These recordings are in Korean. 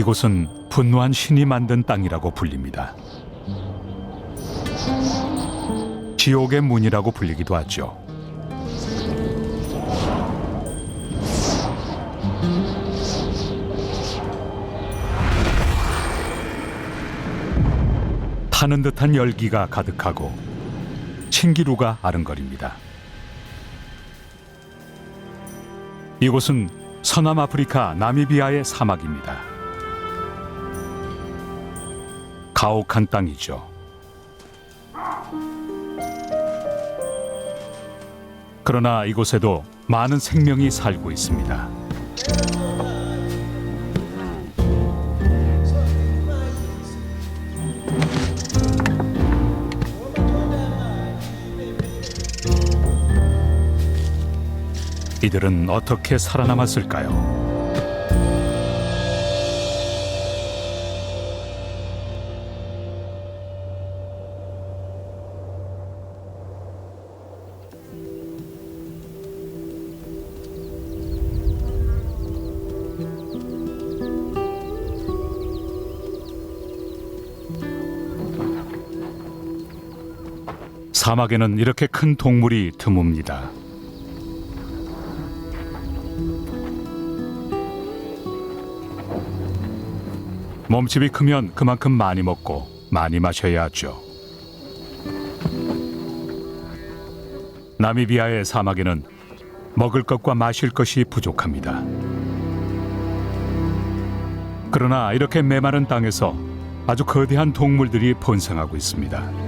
이곳은 분노한 신이 만든 땅이라고 불립니다. 지옥의 문이라고 불리기도 하죠. 타는 듯한 열기가 가득하고 신기루가 아른거립니다. 이곳은 서남아프리카 나미비아의 사막입니다. 가혹한 땅이죠. 그러나 이곳에도 많은 생명이 살고 있습니다. 이들은 어떻게 살아남았을까요? 사막에는 이렇게 큰 동물이 드뭅니다. 몸집이 크면 그만큼 많이 먹고 많이 마셔야 하죠. 나미비아의 사막에는 먹을 것과 마실 것이 부족합니다. 그러나 이렇게 메마른 땅에서 아주 거대한 동물들이 번성하고 있습니다.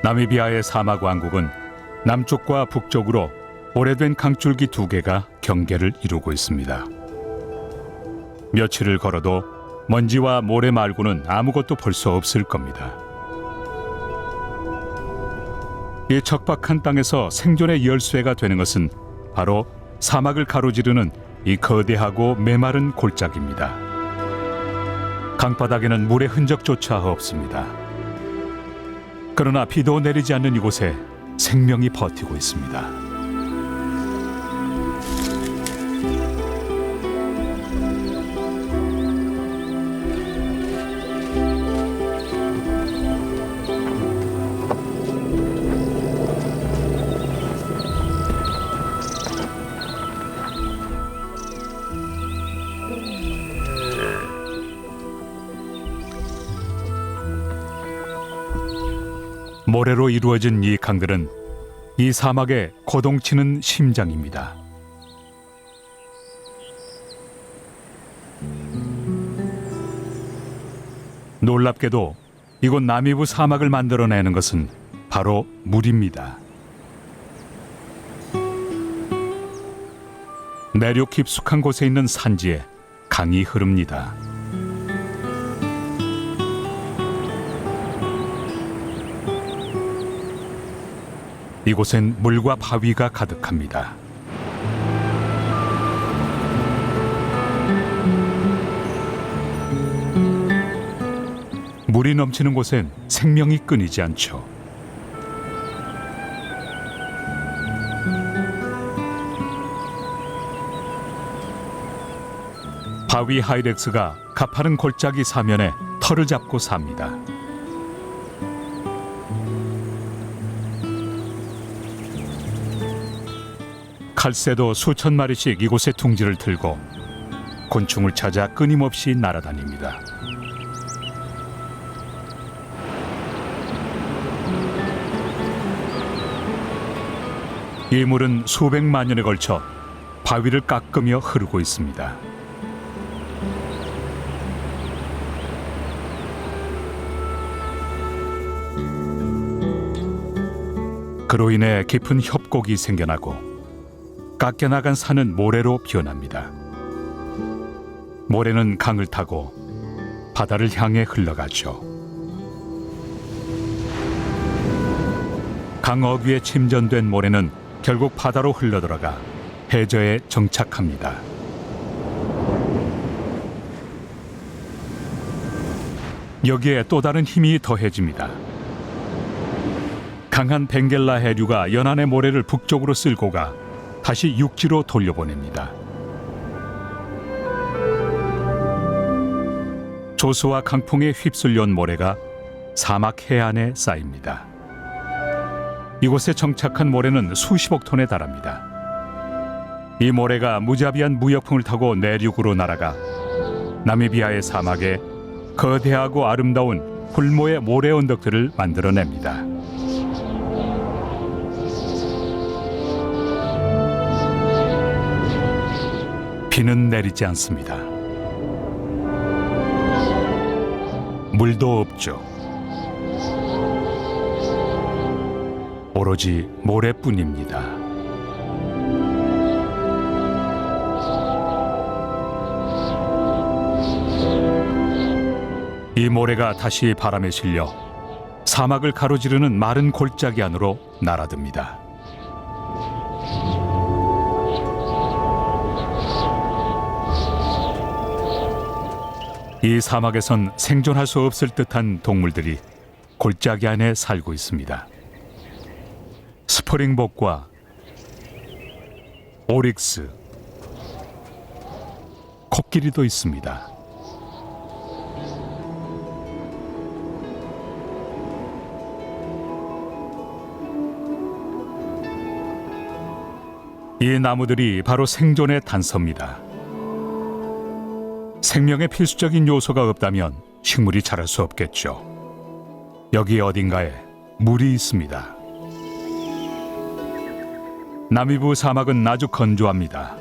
나미비아의 사막 왕국은 남쪽과 북쪽으로 오래된 강줄기 두 개가 경계를 이루고 있습니다. 며칠을 걸어도 먼지와 모래 말고는 아무것도 볼 수 없을 겁니다. 이 척박한 땅에서 생존의 열쇠가 되는 것은 바로 사막을 가로지르는 이 거대하고 메마른 골짜기입니다. 강바닥에는 물의 흔적조차 없습니다. 그러나 비도 내리지 않는 이곳에 생명이 버티고 있습니다. 모래로 이루어진 이 강들은 이 사막의 고동치는 심장입니다. 놀랍게도 이곳 나미부 사막을 만들어내는 것은 바로 물입니다. 내륙 깊숙한 곳에 있는 산지에 강이 흐릅니다. 이곳엔 물과 바위가 가득합니다. 물이 넘치는 곳엔 생명이 끊이지 않죠. 바위 하이렉스가 가파른 골짜기 사면에 털을 잡고 삽니다. 칼새도 수천 마리씩 이곳에 둥지를 틀고 곤충을 찾아 끊임없이 날아다닙니다. 이 물은 수백만 년에 걸쳐 바위를 깎으며 흐르고 있습니다. 그로 인해 깊은 협곡이 생겨나고 깎여나간 산은 모래로 변합니다. 모래는 강을 타고 바다를 향해 흘러가죠. 강 어귀에 침전된 모래는 결국 바다로 흘러들어가 해저에 정착합니다. 여기에 또 다른 힘이 더해집니다. 강한 벵겔라 해류가 연안의 모래를 북쪽으로 쓸고 가 다시 육지로 돌려보냅니다. 조수와 강풍에 휩쓸려 온 모래가 사막 해안에 쌓입니다. 이곳에 정착한 모래는 수십억 톤에 달합니다. 이 모래가 무자비한 무역풍을 타고 내륙으로 날아가 나미비아의 사막에 거대하고 아름다운 hul모의 모래 언덕들을 만들어냅니다. 비는 내리지 않습니다. 물도 없죠. 오로지 모래뿐입니다. 이 모래가 다시 바람에 실려 사막을 가로지르는 마른 골짜기 안으로 날아듭니다. 이 사막에선 생존할 수 없을 듯한 동물들이 골짜기 안에 살고 있습니다. 스프링복과 오릭스, 코끼리도 있습니다. 이 나무들이 바로 생존의 단서입니다. 생명의 필수적인 요소가 없다면 식물이 자랄 수 없겠죠. 여기 어딘가에 물이 있습니다. 나미부 사막은 아주 건조합니다.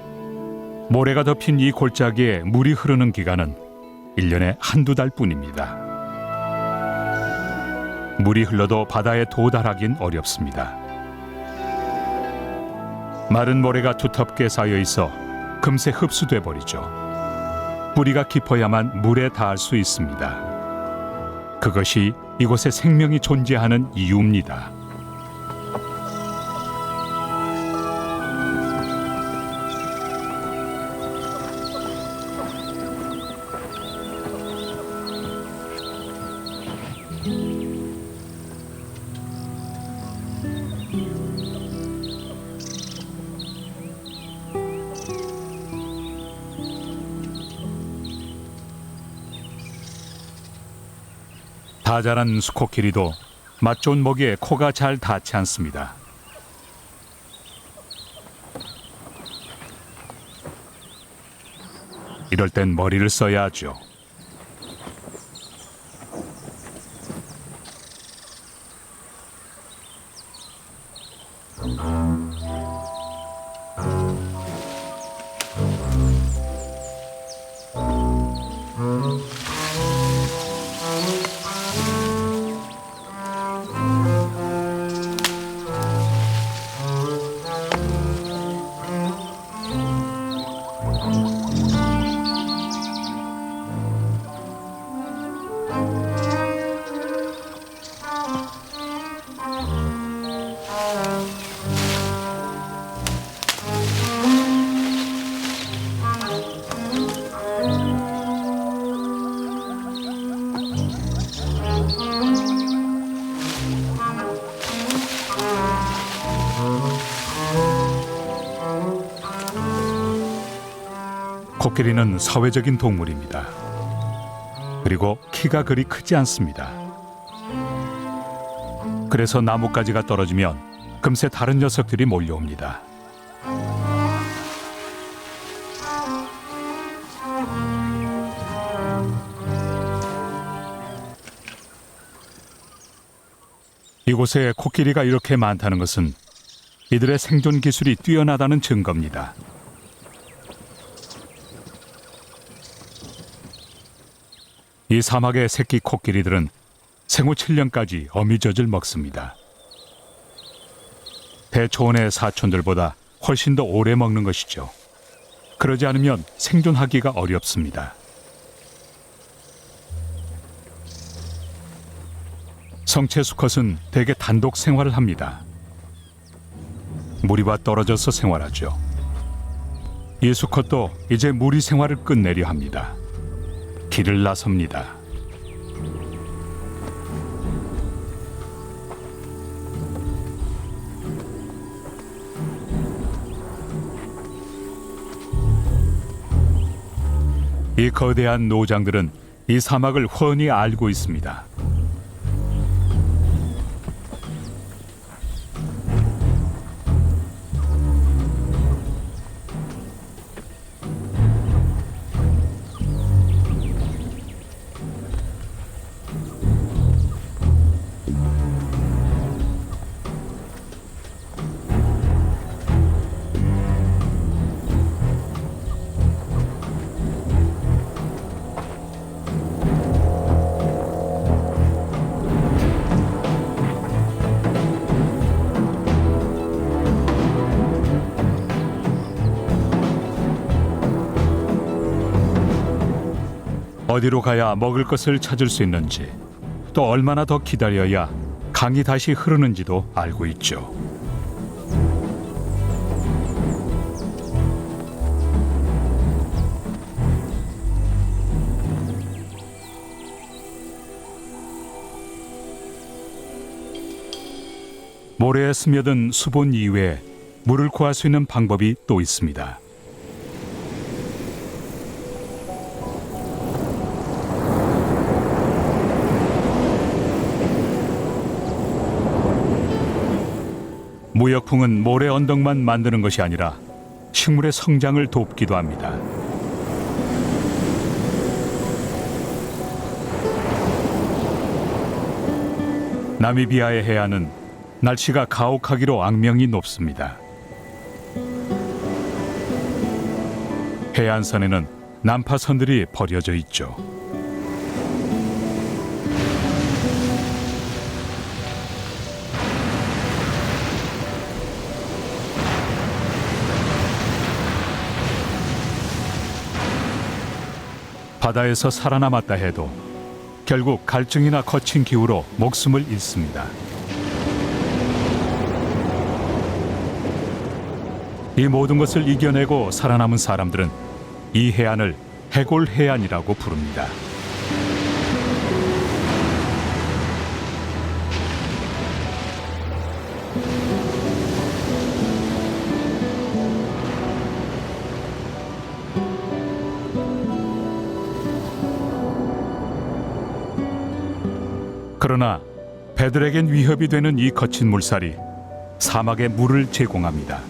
모래가 덮인 이 골짜기에 물이 흐르는 기간은 1년에 한두 달 뿐입니다. 물이 흘러도 바다에 도달하긴 어렵습니다. 마른 모래가 두텁게 쌓여 있어 금세 흡수돼 버리죠. 뿌리가 깊어야만 물에 닿을 수 있습니다. 그것이 이곳에 생명이 존재하는 이유입니다. 다 자란 수코끼리도 맛 좋은 먹이에 코가 잘 닿지 않습니다. 이럴 땐 머리를 써야 하죠. 코끼리는 사회적인 동물입니다. 그리고 키가 그리 크지 않습니다. 그래서 나뭇가지가 떨어지면 금세 다른 녀석들이 몰려옵니다. 이곳에 코끼리가 이렇게 많다는 것은 이들의 생존 기술이 뛰어나다는 증거입니다. 이 사막의 새끼 코끼리들은 생후 7년까지 어미젖을 먹습니다. 대초원의 사촌들보다 훨씬 더 오래 먹는 것이죠. 그러지 않으면 생존하기가 어렵습니다. 성체 수컷은 대개 단독 생활을 합니다. 무리와 떨어져서 생활하죠. 이 수컷도 이제 무리 생활을 끝내려 합니다. 길을 나섭니다. 이 거대한 노장들은 이 사막을 훤히 알고 있습니다. 어디로 가야 먹을 것을 찾을 수 있는지, 또 얼마나 더 기다려야 강이 다시 흐르는지도 알고 있죠. 모래에 스며든 수본 이외에 물을 구할 수 있는 방법이 또 있습니다. 무역풍은 모래 언덕만 만드는 것이 아니라 식물의 성장을 돕기도 합니다. 나미비아의 해안은 날씨가 가혹하기로 악명이 높습니다. 해안선에는 난파선들이 버려져 있죠. 바다에서 살아남았다 해도 결국 갈증이나 거친 기후로 목숨을 잃습니다. 이 모든 것을 이겨내고 살아남은 사람들은 이 해안을 해골 해안이라고 부릅니다. 그러나 배들에겐 위협이 되는 이 거친 물살이 사막에 물을 제공합니다.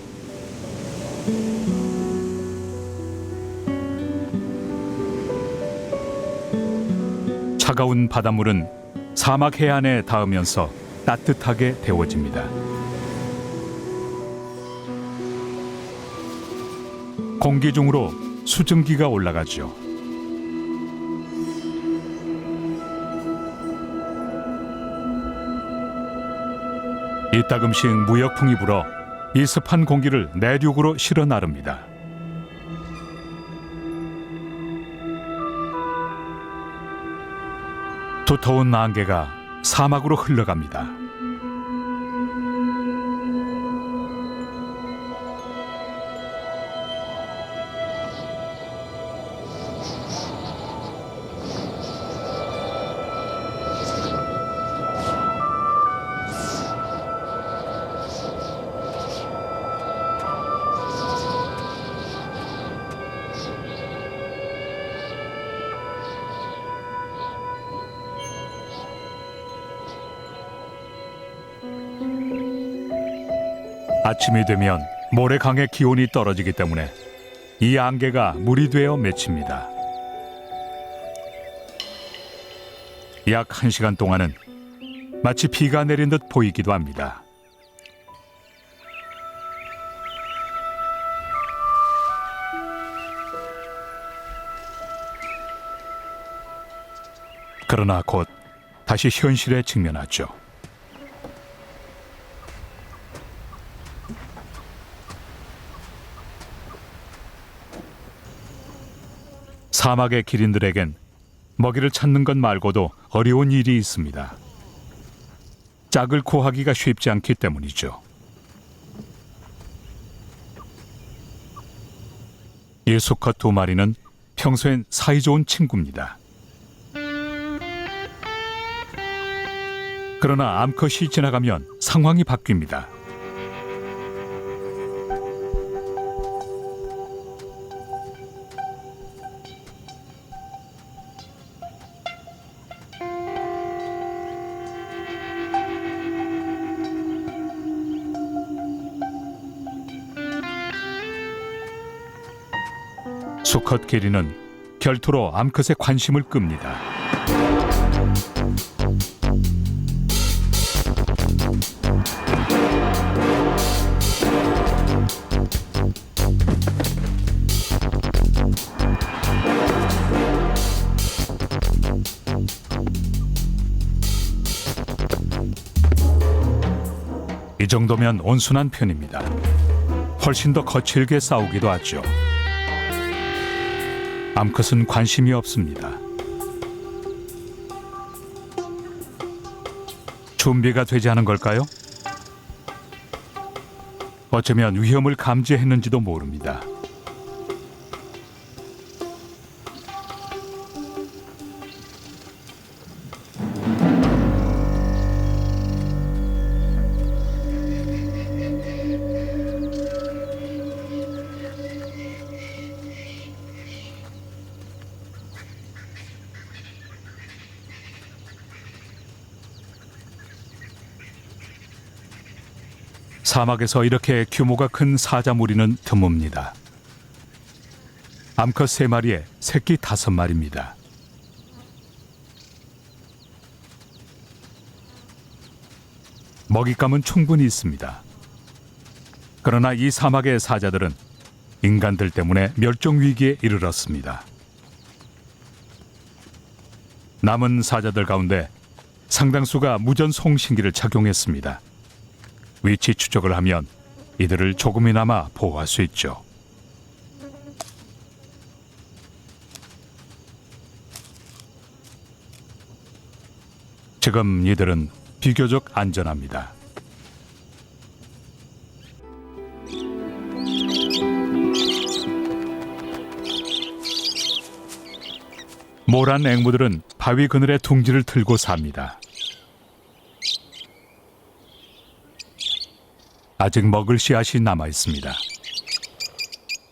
차가운 바닷물은 사막 해안에 닿으면서 따뜻하게 데워집니다. 공기 중으로 수증기가 올라가죠. 이따금씩 무역풍이 불어 이 습한 공기를 내륙으로 실어 나릅니다. 두터운 안개가 사막으로 흘러갑니다. 아침이 되면 모래강의 기온이 떨어지기 때문에 이 안개가 물이 되어 맺힙니다. 약 1시간 동안은 마치 비가 내린 듯 보이기도 합니다. 그러나 곧 다시 현실에 직면하죠. 사막의 기린들에겐 먹이를 찾는 것 말고도 어려운 일이 있습니다. 짝을 구하기가 쉽지 않기 때문이죠. 이 수컷 2마리는 평소엔 사이좋은 친구입니다. 그러나 암컷이 지나가면 상황이 바뀝니다. 수컷 게리는 결투로 암컷의 관심을 끕니다. 이 정도면 온순한 편입니다. 훨씬 더 거칠게 싸우기도 하죠. 암컷은 관심이 없습니다. 준비가 되지 않은 걸까요? 어쩌면 위험을 감지했는지도 모릅니다. 사막에서 이렇게 규모가 큰 사자무리는 드뭅니다. 암컷 3마리에 새끼 5마리입니다. 먹잇감은 충분히 있습니다. 그러나 이 사막의 사자들은 인간들 때문에 멸종 위기에 이르렀습니다. 남은 사자들 가운데 상당수가 무전 송신기를 착용했습니다. 위치 추적을 하면 이들을 조금이나마 보호할 수 있죠. 지금 이들은 비교적 안전합니다. 모란 앵무들은 바위 그늘에 둥지를 틀고 삽니다. 아직 먹을 씨앗이 남아 있습니다.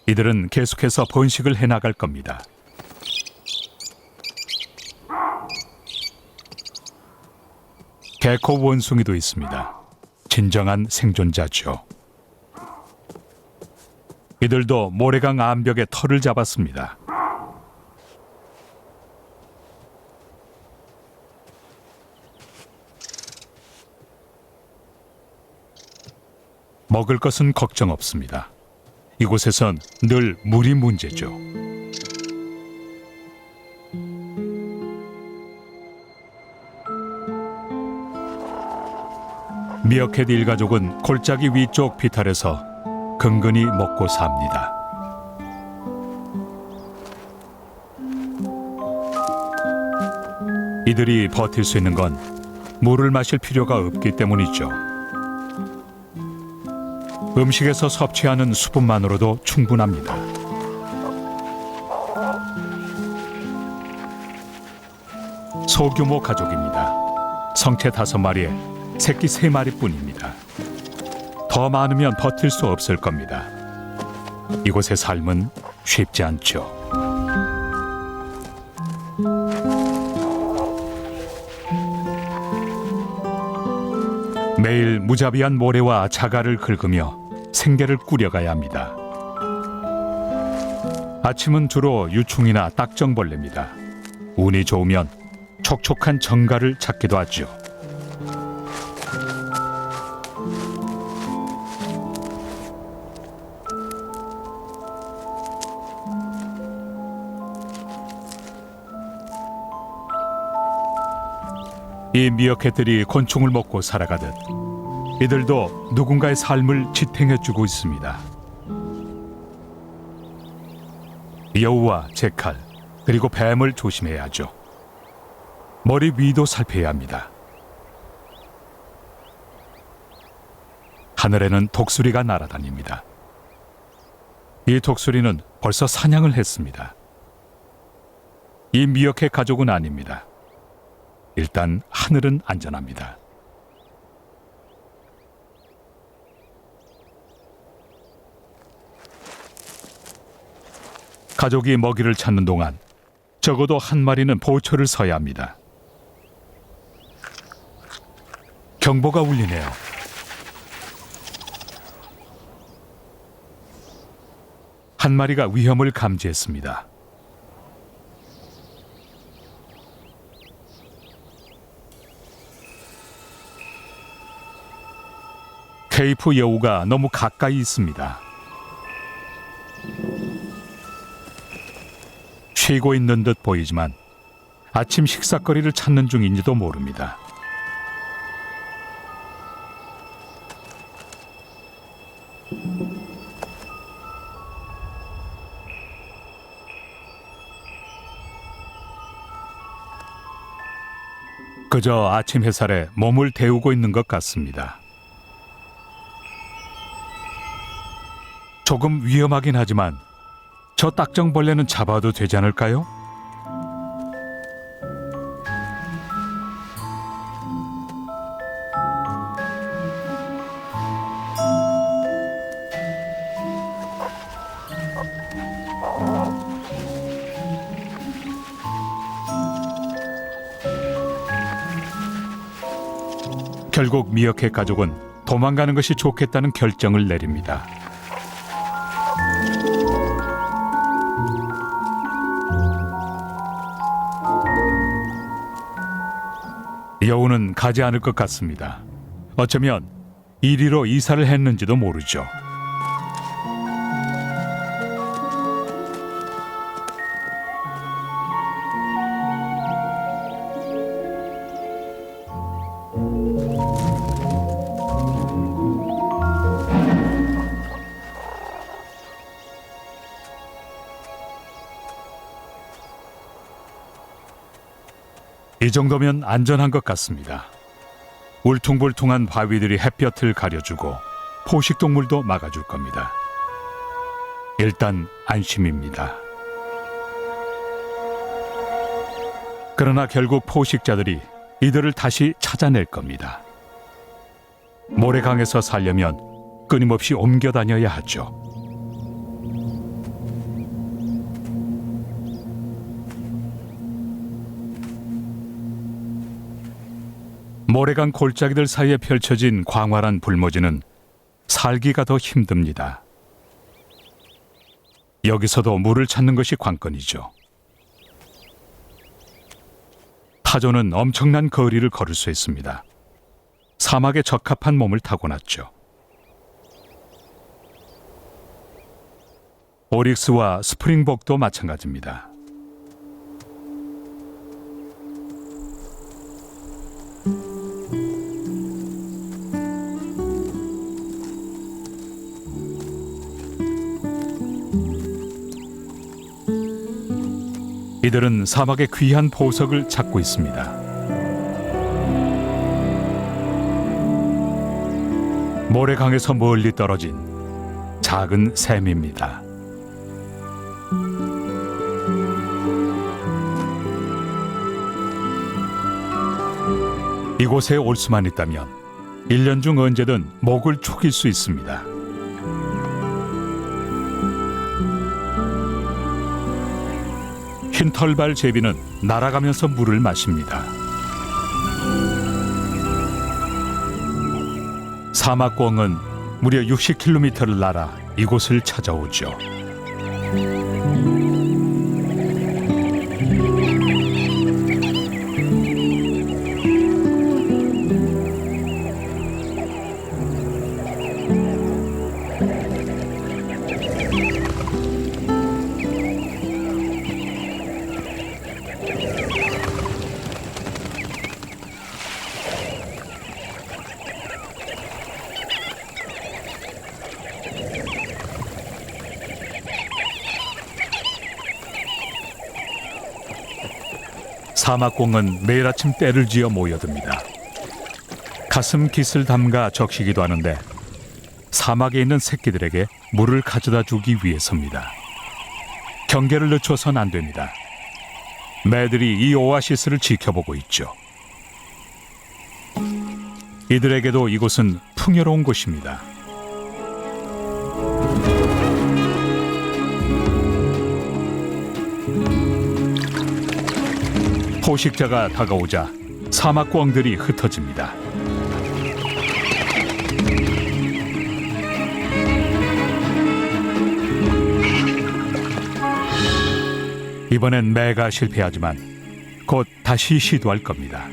이들은 계속해서 번식을 해나갈 겁니다. 개코 원숭이도 있습니다. 진정한 생존자죠. 이들도 모래강 암벽에 털을 잡았습니다. 먹을 것은 걱정 없습니다. 이곳에선 늘 물이 문제죠. 미어캣 일가족은 골짜기 위쪽 비탈에서 근근히 먹고 삽니다. 이들이 버틸 수 있는 건 물을 마실 필요가 없기 때문이죠. 음식에서 섭취하는 수분만으로도 충분합니다. 소규모 가족입니다. 성체 5마리에 새끼 3마리뿐입니다. 더 많으면 버틸 수 없을 겁니다. 이곳의 삶은 쉽지 않죠. 매일 무자비한 모래와 자갈을 긁으며 생계를 꾸려가야 합니다. 아침은 주로 유충이나 딱정벌레입니다. 운이 좋으면 촉촉한 정갈을 찾기도 하죠. 이 미어캣들이 곤충을 먹고 살아가듯 이들도 누군가의 삶을 지탱해주고 있습니다. 여우와 제칼 그리고 뱀을 조심해야 하죠. 머리 위도 살펴야 합니다. 하늘에는 독수리가 날아다닙니다. 이 독수리는 벌써 사냥을 했습니다. 이 미어캣 가족은 아닙니다. 일단 하늘은 안전합니다. 가족이 먹이를 찾는 동안 적어도 한 마리는 보초를 서야 합니다. 경보가 울리네요. 한 마리가 위험을 감지했습니다. 케이프 여우가 너무 가까이 있습니다. 쉬고 있는 듯 보이지만 아침 식사거리를 찾는 중인지도 모릅니다. 그저 아침 햇살에 몸을 데우고 있는 것 같습니다. 조금 위험하긴 하지만 저 딱정벌레는 잡아도 되지 않을까요? 결국 미어캣 가족은 도망가는 것이 좋겠다는 결정을 내립니다. 여우는 가지 않을 것 같습니다. 어쩌면 이리로 이사를 했는지도 모르죠. 이 정도면 안전한 것 같습니다. 울퉁불퉁한 바위들이 햇볕을 가려주고 포식동물도 막아줄 겁니다. 일단 안심입니다. 그러나 결국 포식자들이 이들을 다시 찾아낼 겁니다. 모래강에서 살려면 끊임없이 옮겨 다녀야 하죠. 모래강 골짜기들 사이에 펼쳐진 광활한 불모지는 살기가 더 힘듭니다. 여기서도 물을 찾는 것이 관건이죠. 타조는 엄청난 거리를 걸을 수 있습니다. 사막에 적합한 몸을 타고났죠. 오릭스와 스프링복도 마찬가지입니다. 이들은 사막의 귀한 보석을 찾고 있습니다. 모래강에서 멀리 떨어진 작은 샘입니다. 이곳에 올 수만 있다면 1년 중 언제든 목을 축일 수 있습니다. 흰 털발 제비는 날아가면서 물을 마십니다. 사막꿩은 무려 60km를 날아 이곳을 찾아오죠. 사막꿩은 매일 아침 떼를 지어 모여듭니다. 가슴 깃을 담가 적시기도 하는데 사막에 있는 새끼들에게 물을 가져다 주기 위해서입니다. 경계를 늦춰선 안 됩니다. 매들이 이 오아시스를 지켜보고 있죠. 이들에게도 이곳은 풍요로운 곳입니다. 포식자가 다가오자 사막꿩들이 흩어집니다. 이번엔 매가 실패하지만 곧 다시 시도할 겁니다.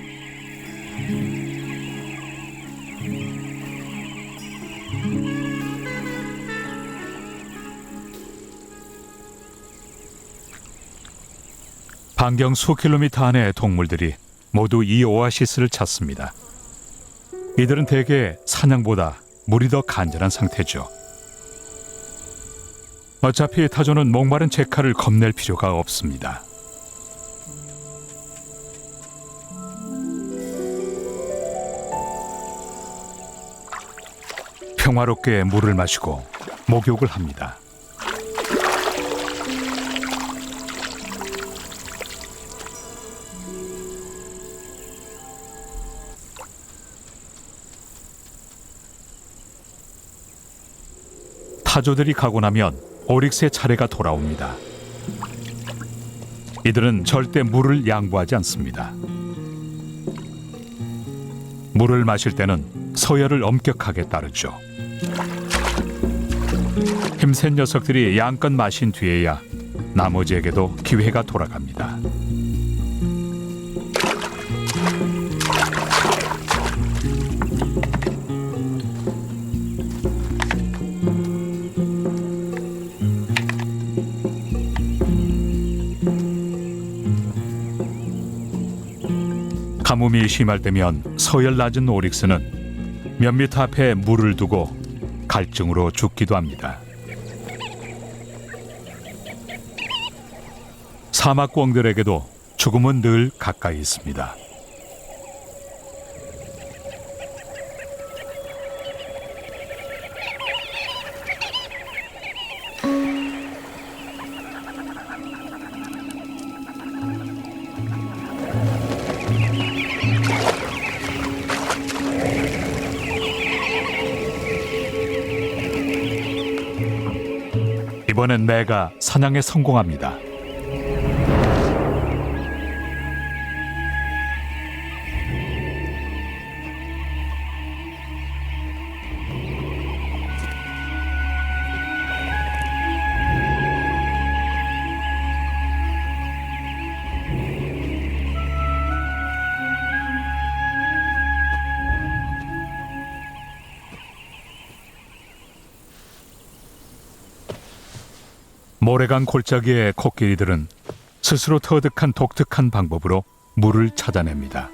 반경 수 킬로미터 안의 동물들이 모두 이 오아시스를 찾습니다. 이들은 대개 사냥보다 물이 더 간절한 상태죠. 어차피 타조는 목마른 제카를 겁낼 필요가 없습니다. 평화롭게 물을 마시고 목욕을 합니다. 타조들이 가고 나면 오릭스의 차례가 돌아옵니다. 이들은 절대 물을 양보하지 않습니다. 물을 마실 때는 서열을 엄격하게 따르죠. 힘센 녀석들이 양껏 마신 뒤에야 나머지에게도 기회가 돌아갑니다. 가뭄이 심할 때면 서열 낮은 오릭스는 몇 미터 앞에 물을 두고 갈증으로 죽기도 합니다. 사막꿩들에게도 죽음은 늘 가까이 있습니다. 이번엔 매가 사냥에 성공합니다. 모래강 골짜기의 코끼리들은 스스로 터득한 독특한 방법으로 물을 찾아냅니다.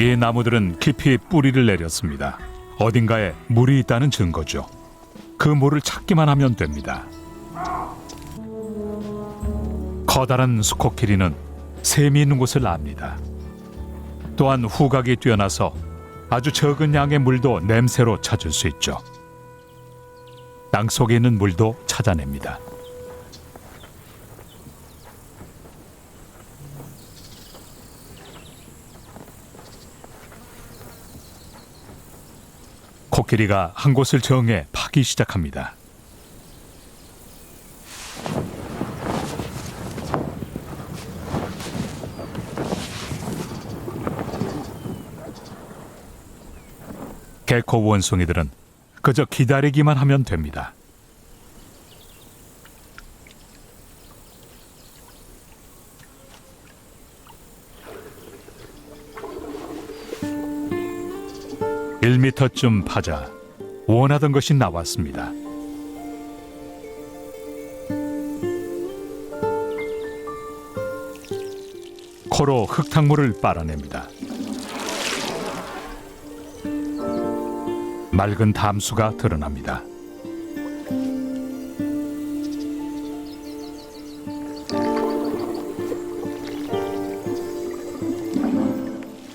이 나무들은 깊이 뿌리를 내렸습니다. 어딘가에 물이 있다는 증거죠. 그 물을 찾기만 하면 됩니다. 커다란 수코끼리는 샘이 있는 곳을 압니다. 또한 후각이 뛰어나서 아주 적은 양의 물도 냄새로 찾을 수 있죠. 땅속에 있는 물도 찾아냅니다. 코끼리가 한 곳을 정해 파기 시작합니다. 개코 원숭이들은 그저 기다리기만 하면 됩니다. (1미터쯤) 파자 원하던 것이 나왔습니다. 코로 흙탕물을 빨아냅니다. 맑은 담수가 드러납니다.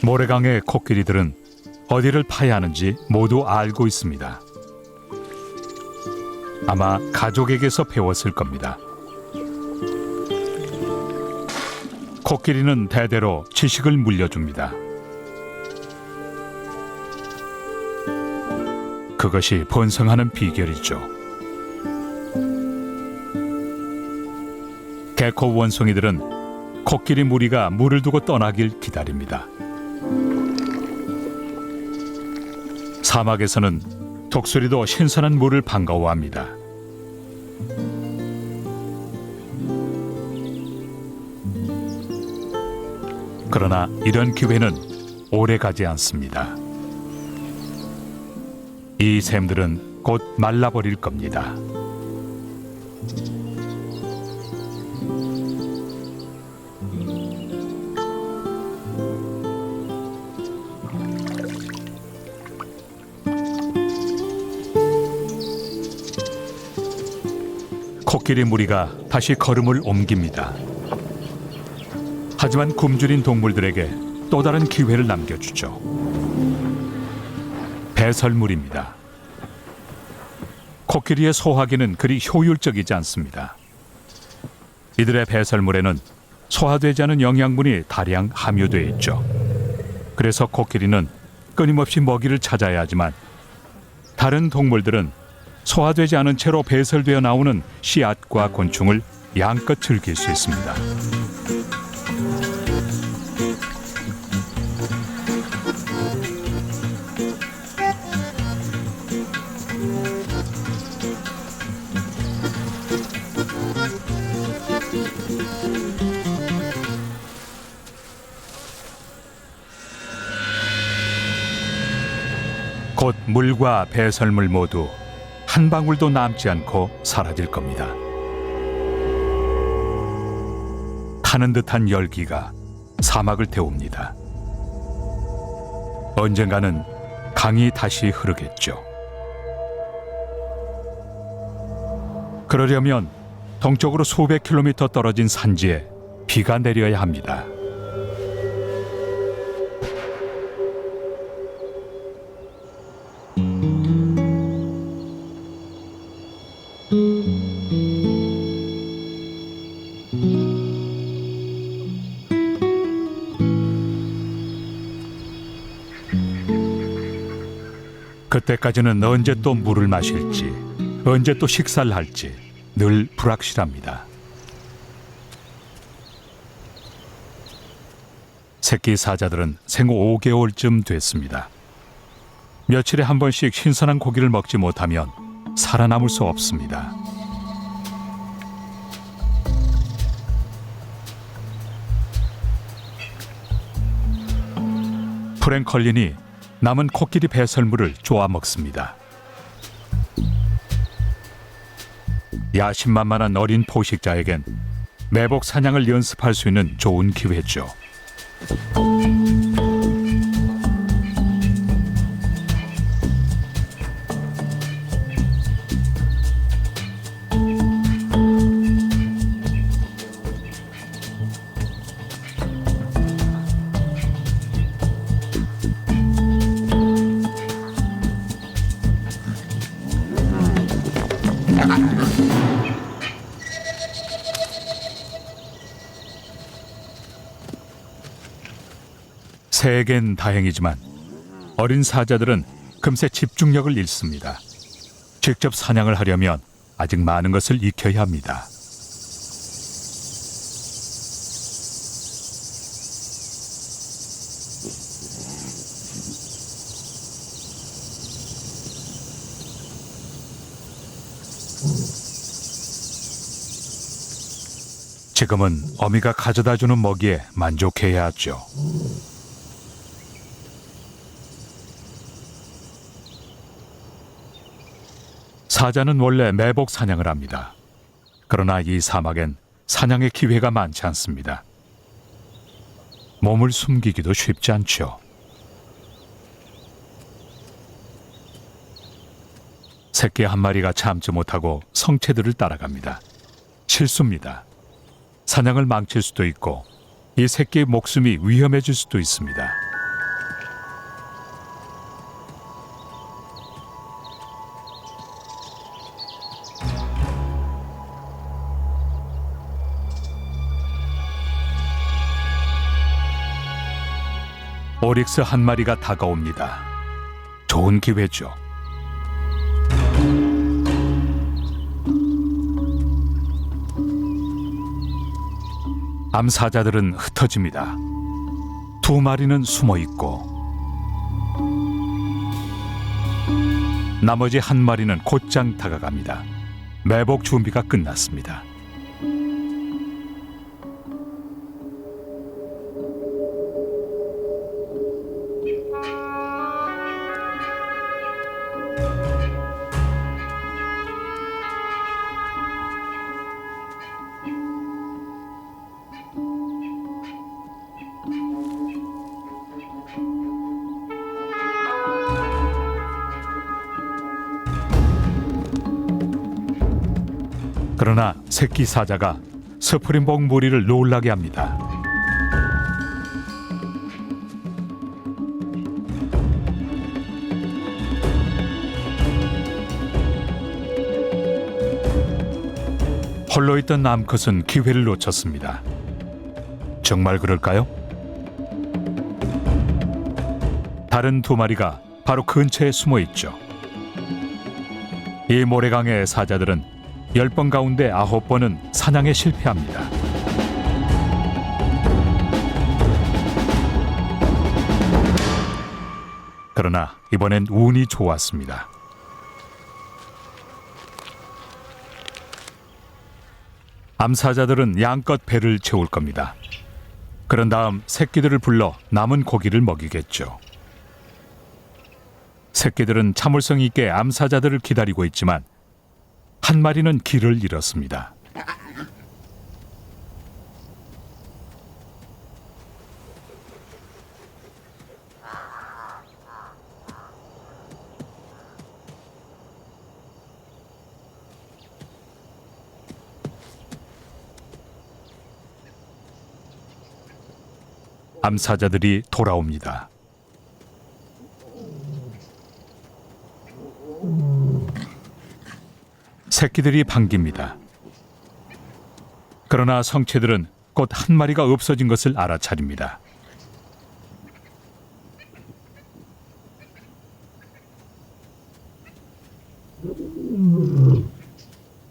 모래강의 코끼리들은 어디를 파야 하는지 모두 알고 있습니다. 아마 가족에게서 배웠을 겁니다. 코끼리는 대대로 지식을 물려줍니다. 그것이 번성하는 비결이죠. 개코 원숭이들은 코끼리 무리가 물을 두고 떠나길 기다립니다. 사막에서는 독수리도 신선한 물을 반가워합니다. 그러나 이런 기회는 오래 가지 않습니다. 이 샘들은 곧 말라버릴 겁니다. 코끼리 무리가 다시 걸음을 옮깁니다. 하지만 굶주린 동물들에게 또 다른 기회를 남겨주죠. 배설물입니다. 코끼리의 소화기는 그리 효율적이지 않습니다. 이들의 배설물에는 소화되지 않은 영양분이 다량 함유되어 있죠. 그래서 코끼리는 끊임없이 먹이를 찾아야 하지만 다른 동물들은 소화되지 않은 채로 배설되어 나오는 씨앗과 곤충을 양껏 즐길 수 있습니다. 곧 물과 배설물 모두 한 방울도 남지 않고 사라질 겁니다. 타는 듯한 열기가 사막을 태웁니다. 언젠가는 강이 다시 흐르겠죠. 그러려면 동쪽으로 수백 킬로미터 떨어진 산지에 비가 내려야 합니다. 그때까지는 언제 또 물을 마실지, 언제 또 식사를 할지 늘 불확실합니다. 새끼 사자들은 생후 5개월쯤 됐습니다. 며칠에 한 번씩 신선한 고기를 먹지 못하면 살아남을 수 없습니다. 프랭컬린이 남은 코끼리 배설물을 쪼아 먹습니다. 야심만만한 어린 포식자에겐 매복 사냥을 연습할 수 있는 좋은 기회죠. 새에겐 다행이지만 어린 사자들은 금세 집중력을 잃습니다. 직접 사냥을 하려면 아직 많은 것을 익혀야 합니다. 지금은 어미가 가져다주는 먹이에 만족해야 하죠. 사자는 원래 매복 사냥을 합니다. 그러나 이 사막엔 사냥의 기회가 많지 않습니다. 몸을 숨기기도 쉽지 않죠. 새끼 한 마리가 참지 못하고 성체들을 따라갑니다. 실수입니다. 사냥을 망칠 수도 있고 이 새끼의 목숨이 위험해질 수도 있습니다. 오릭스 한 마리가 다가옵니다. 좋은 기회죠. 암사자들은 흩어집니다. 두 마리는 숨어 있고 나머지 한 마리는 곧장 다가갑니다. 매복 준비가 끝났습니다. 그러나 새끼 사자가 스프링복 무리를 놀라게 합니다. 홀로 있던 암컷은 기회를 놓쳤습니다. 정말 그럴까요? 다른 두 마리가 바로 근처에 숨어 있죠. 이 모래강의 사자들은 10번 가운데 9번은 사냥에 실패합니다. 그러나 이번엔 운이 좋았습니다. 암사자들은 양껏 배를 채울 겁니다. 그런 다음 새끼들을 불러 남은 고기를 먹이겠죠. 새끼들은 참을성 있게 암사자들을 기다리고 있지만 한 마리는 길을 잃었습니다. 암사자들이 돌아옵니다. 새끼들이 반깁니다. 그러나 성체들은 곧 한 마리가 없어진 것을 알아차립니다.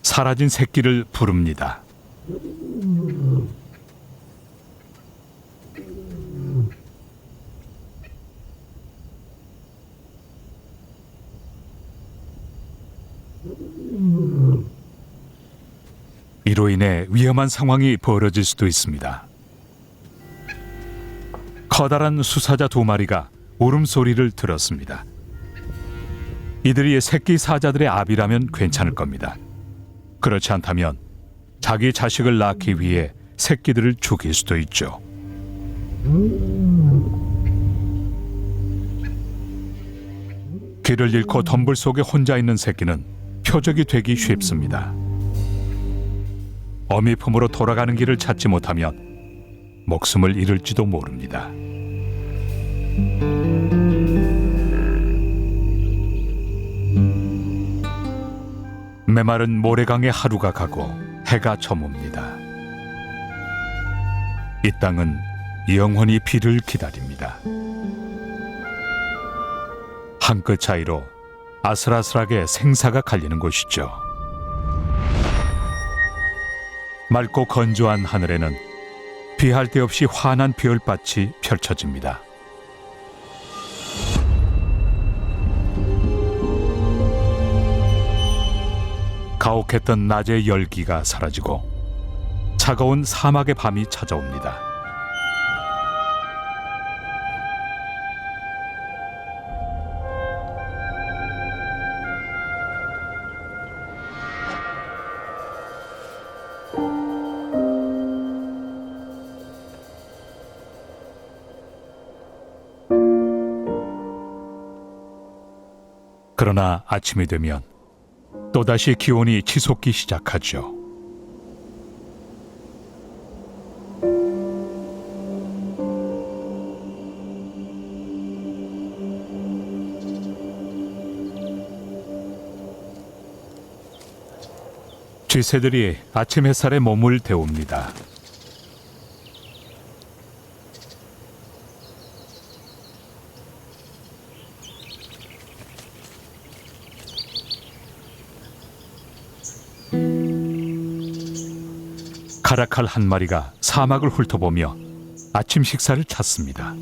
사라진 새끼를 부릅니다. 이로 인해 위험한 상황이 벌어질 수도 있습니다. 커다란 수사자 2마리가 울음소리를 들었습니다. 이들이 새끼 사자들의 압이라면 괜찮을 겁니다. 그렇지 않다면 자기 자식을 낳기 위해 새끼들을 죽일 수도 있죠. 길을 잃고 덤불 속에 혼자 있는 새끼는 표적이 되기 쉽습니다. 어미 품으로 돌아가는 길을 찾지 못하면 목숨을 잃을지도 모릅니다. 메마른 모래강의 하루가 가고 해가 저뭅니다. 이 땅은 영원히 비를 기다립니다. 한 끗 차이로 아슬아슬하게 생사가 갈리는 곳이죠. 맑고 건조한 하늘에는 비할 데 없이 환한 별빛이 펼쳐집니다. 가혹했던 낮의 열기가 사라지고 차가운 사막의 밤이 찾아옵니다. 그러나 아침이 되면 또다시 기온이 치솟기 시작하죠. 쥐새들이 아침 햇살에 몸을 데웁니다. 카라칼 한 마리가 사막을 훑어보며 아침 식사를 찾습니다.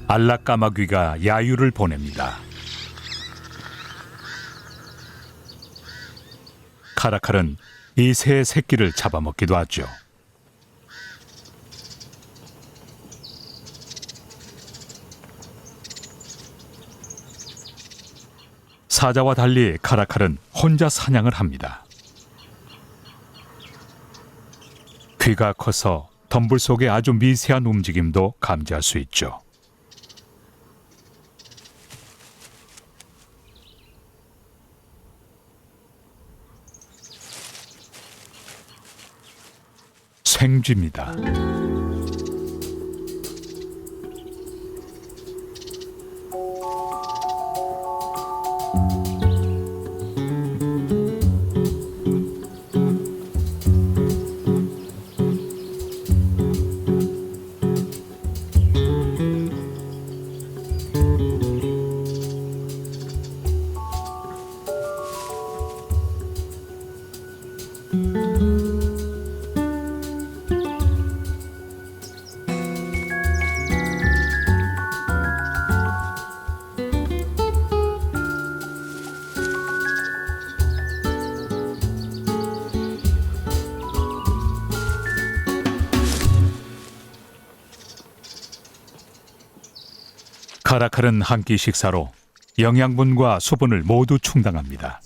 알락까마귀가 야유를 보냅니다. 카라칼은 이 새 새끼를 잡아먹기도 하죠. 사자와 달리 카라칼은 혼자 사냥을 합니다. 귀가 커서 덤불 속의 아주 미세한 움직임도 감지할 수 있죠. 생쥐입니다. 카라칼은 한 끼 식사로 영양분과 수분을 모두 충당합니다.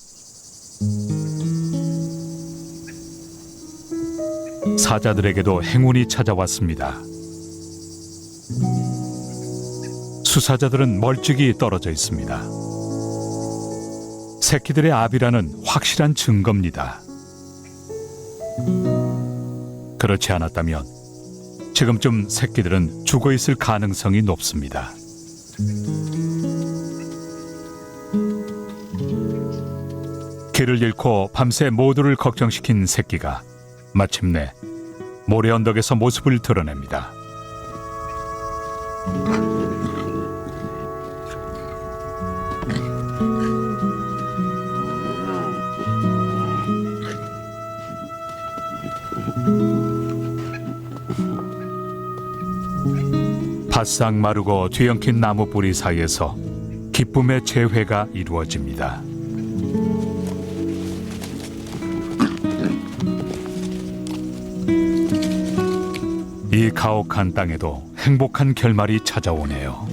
사자들에게도 행운이 찾아왔습니다. 수사자들은 멀찍이 떨어져 있습니다. 새끼들의 압이라는 확실한 증거입니다. 그렇지 않았다면 지금쯤 새끼들은 죽어 있을 가능성이 높습니다. 길을 잃고 밤새 모두를 걱정시킨 새끼가 마침내 모래 언덕에서 모습을 드러냅니다. 바싹 마르고 뒤엉킨 나무 뿌리 사이에서 기쁨의 재회가 이루어집니다. 이 가혹한 땅에도 행복한 결말이 찾아오네요.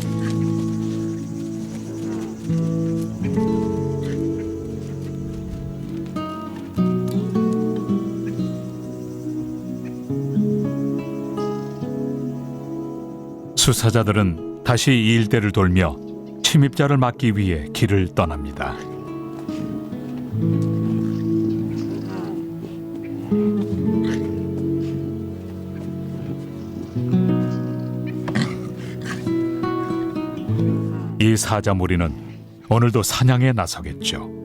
수사자들은 다시 이 일대를 돌며 침입자를 막기 위해 길을 떠납니다. 이 사자 무리는 오늘도 사냥에 나서겠죠.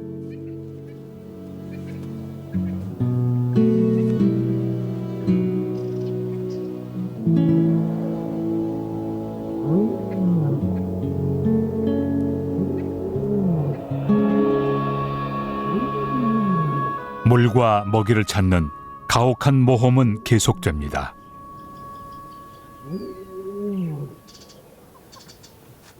물과 먹이를 찾는 가혹한 모험은 계속됩니다.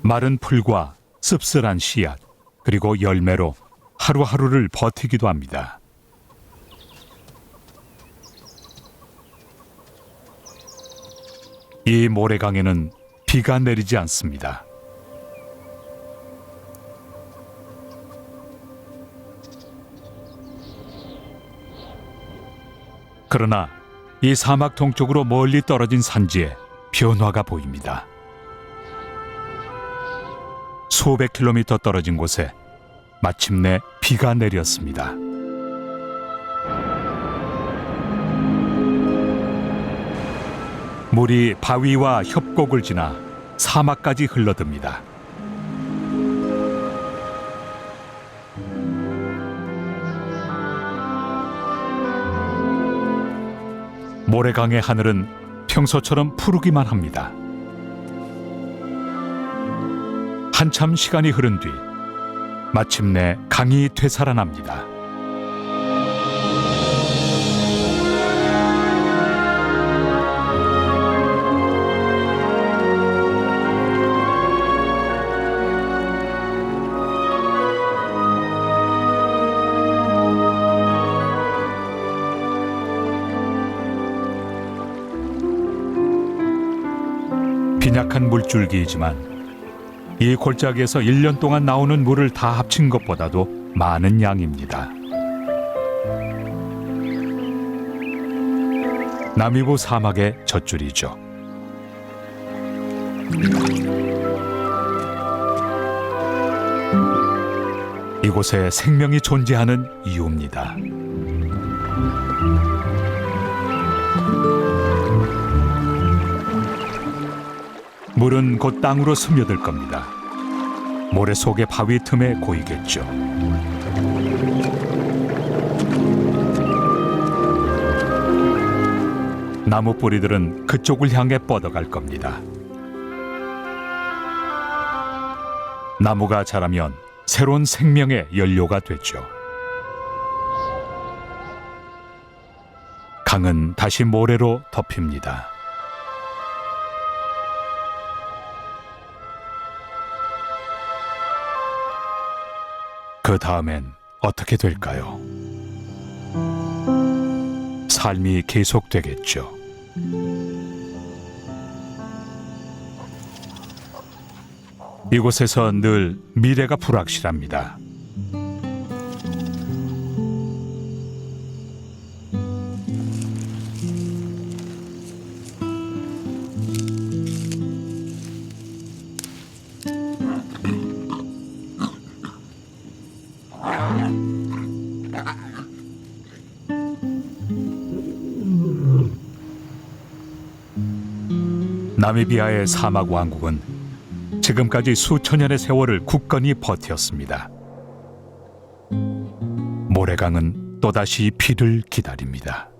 마른 풀과 씁쓸한 씨앗, 그리고 열매로 하루하루를 버티기도 합니다. 이 모래강에는 비가 내리지 않습니다. 그러나 이 사막 동쪽으로 멀리 떨어진 산지에 변화가 보입니다. 수백 킬로미터 떨어진 곳에 마침내 비가 내렸습니다. 물이 바위와 협곡을 지나 사막까지 흘러듭니다. 모래강의 하늘은 평소처럼 푸르기만 합니다. 한참 시간이 흐른 뒤 마침내 강이 되살아납니다. 빈약한 물줄기이지만 이 골짜기에서 1년 동안 나오는 물을 다 합친 것보다도 많은 양입니다. 나미부 사막의 젖줄이죠. 이곳에 생명이 존재하는 이유입니다. 물은 곧 땅으로 스며들 겁니다. 모래 속의 바위 틈에 고이겠죠. 나무 뿌리들은 그쪽을 향해 뻗어갈 겁니다. 나무가 자라면 새로운 생명의 연료가 되죠. 강은 다시 모래로 덮입니다. 그 다음엔 어떻게 될까요? 삶이 계속되겠죠. 이곳에서 늘 미래가 불확실합니다. 나미비아의 사막 왕국은 지금까지 수천 년의 세월을 굳건히 버텼습니다. 모래강은 또다시 비를 기다립니다.